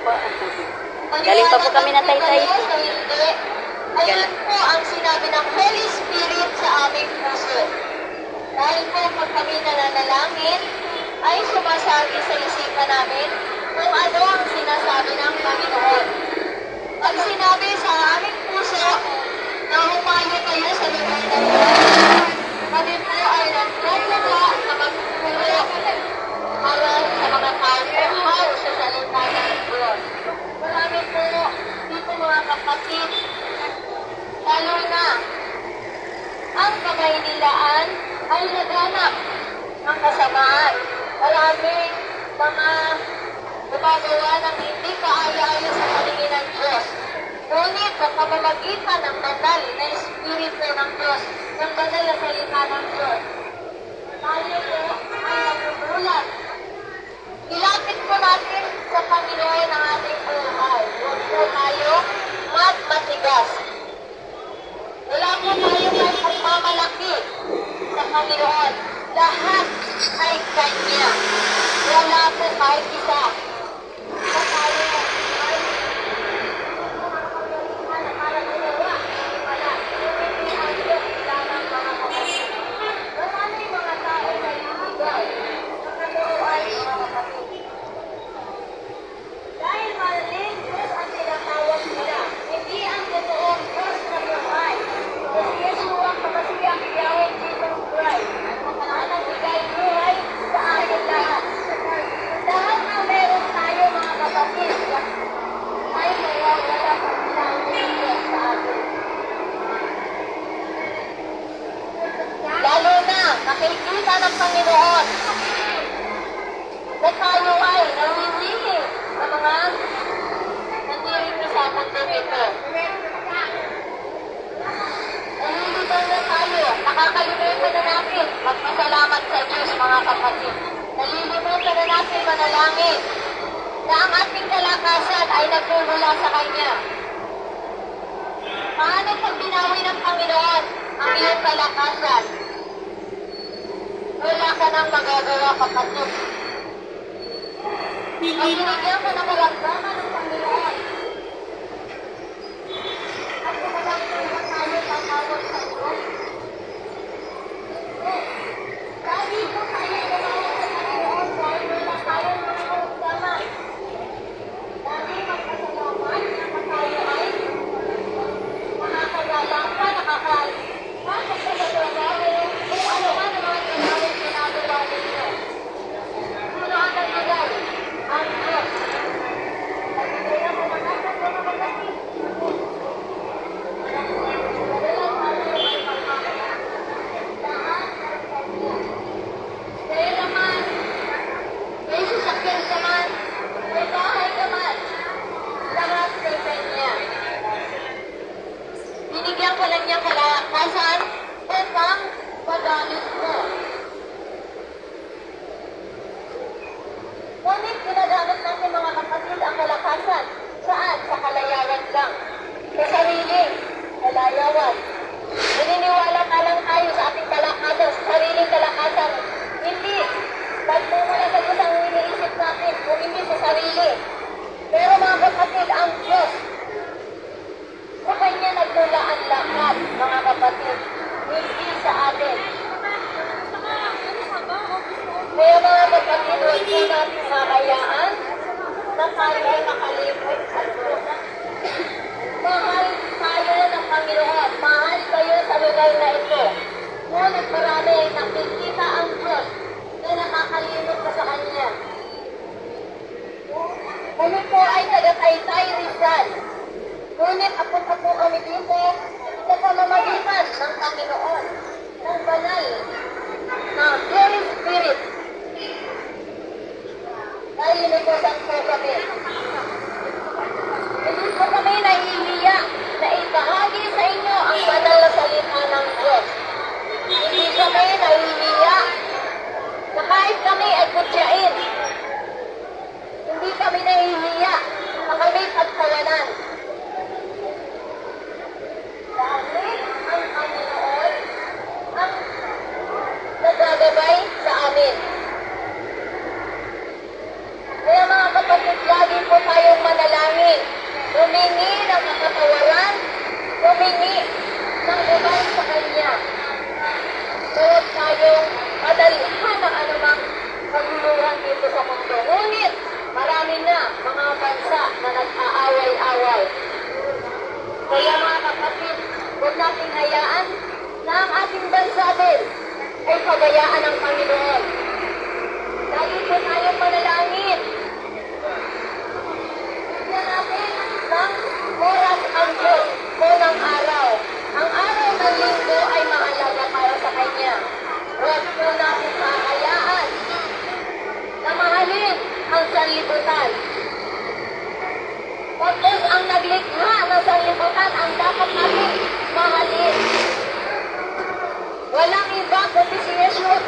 Galing pa po kami ng Taytay. Ayun po ang sinabi ng Holy Spirit sa aming puso. Dahil po pag kami nananalangin, ay sumasabi sa isipan namin kung ano ang sinasabi ng Panginoon. Pag sinabi sa aming puso na humayo kayo sa lugar ng Diyos, kami po ay nagtuturo na magtuturo para sa mga tao sa salita ng Diyos. Marami po dito mga kapatid, lalo na ang Kamaynilaan ay naghanap ng kasamaan. Maraming mga gumagawa ng hindi kaaya-aya sa paningin ng Diyos. Ngunit sa pamamagitan ng banal na Espiritu ng Diyos, ng banal na salita ng Diyos, tayo po ay nagugulat. Ilapit po natin sa Panginoon ang ating buhay. Huwag po tayo matigas. Wala po tayo may pagmamalaki sa Panginoon. Lahat ay Kanya. Wala po kahit isa. Sa tayo ay para ginawa. Wala. Hindi ang Diyos lamang mga kapatid. Maraming mga tao na ibigay. Nakaturuan mga kapatid. Dahil maling Diyos ang tinatawag nila. Hindi ang totoong Diyos na buhay. Si Yeshua Kamasiyang Yahweh Jesus Christ. Ang nagbigay buhay sa ating lahat. Lahat na meron tayo mga kapatid ay mawawala pa sila ang Diyos sa atin. Lalo na nakikita ng Panginoon na tayo ay nangingihi sa mga nandirito sa mundo nito. Nalilibang na tayo, nakakalimutan na natin magpasalamat sa Diyos mga kapatid. Nalilimutan na natin manalangin na ang ating kalakasan ay nagmumula sa Kanya. Paano pag binawi ng Panginoon ang iyong kalakasan? Wala ka nang magagawa kapatid. Pag binigyan ka ng karamdaman ng Panginoon, at kumalang tayo tatawag sa Diyos. Lagi po tayo tumawag sa Panginoon dahil wala tayong mga karamdaman. Lagi magpasalamat na tayo ay nakakagalang pa, nakakapagpasalamat kung ano man ang mga ginawang ginagawa ninyo. Sino ang nagbigay? Ang Diyos. Nagbigay na po ng atas mga kapatid. Kaya naman, may sasakyan ka man, may bahay ka man, lahat kay Kanya. Binigyan ka lang niyang kalakasan upang magamit mo. Ngunit ginagamit natin mga kapatid ang kalakasan. Saan? Sa kalayawan lang. Sa sariling kalayawan. Naniniwala ka lang tayo sa ating kalakasan, sa sariling kalakasan. Hindi. Pagmumula sa Diyos ang iniisip natin, kung hindi sa sarili. Pero mga kapatid, ang Diyos, sa Kanya nagmula ang lahat, mga kapatid. Hindi sa atin. Kaya mga kapatid, huwag po natin makayaan na tayo ay makalimot sa Diyos. Mahal tayo ng Panginoon. Mahal kayo sa lugar na ito. Ngunit marami ay nakikita ang Diyos na nakakalimot ka sa Kanya. Kami po ay taga-Taytay Rizal. Ngunit apot-apo kami dito sa pamamagitan ng Panginoon, ng banal na Holy Spirit. Dahil limutan po kami. Hindi po kami nahihiya na ibahagi sa inyo ang banal na salita ng Diyos. Hindi kami nahihiya na kahit kami ay kutyain. Hindi kami nahihiya na kami pagtawanan. Dahil ang Panginoon ang nagagabay sa amin. Kaya mga kapatid, lagi po tayong natin ay pabayaan ng Panginoon. Lagi po tayong manalangin. Bigyan natin ng oras ang Diyos o ng araw. Ang araw ng linggo ay mahalaga para sa Kanya. Huwag po natin mahayaan na mahalin ang sanlibutan. Pagkos ang naglikha ng sanlibutan ang dapat natin mahalin. Walang iba kundi si Yeshua,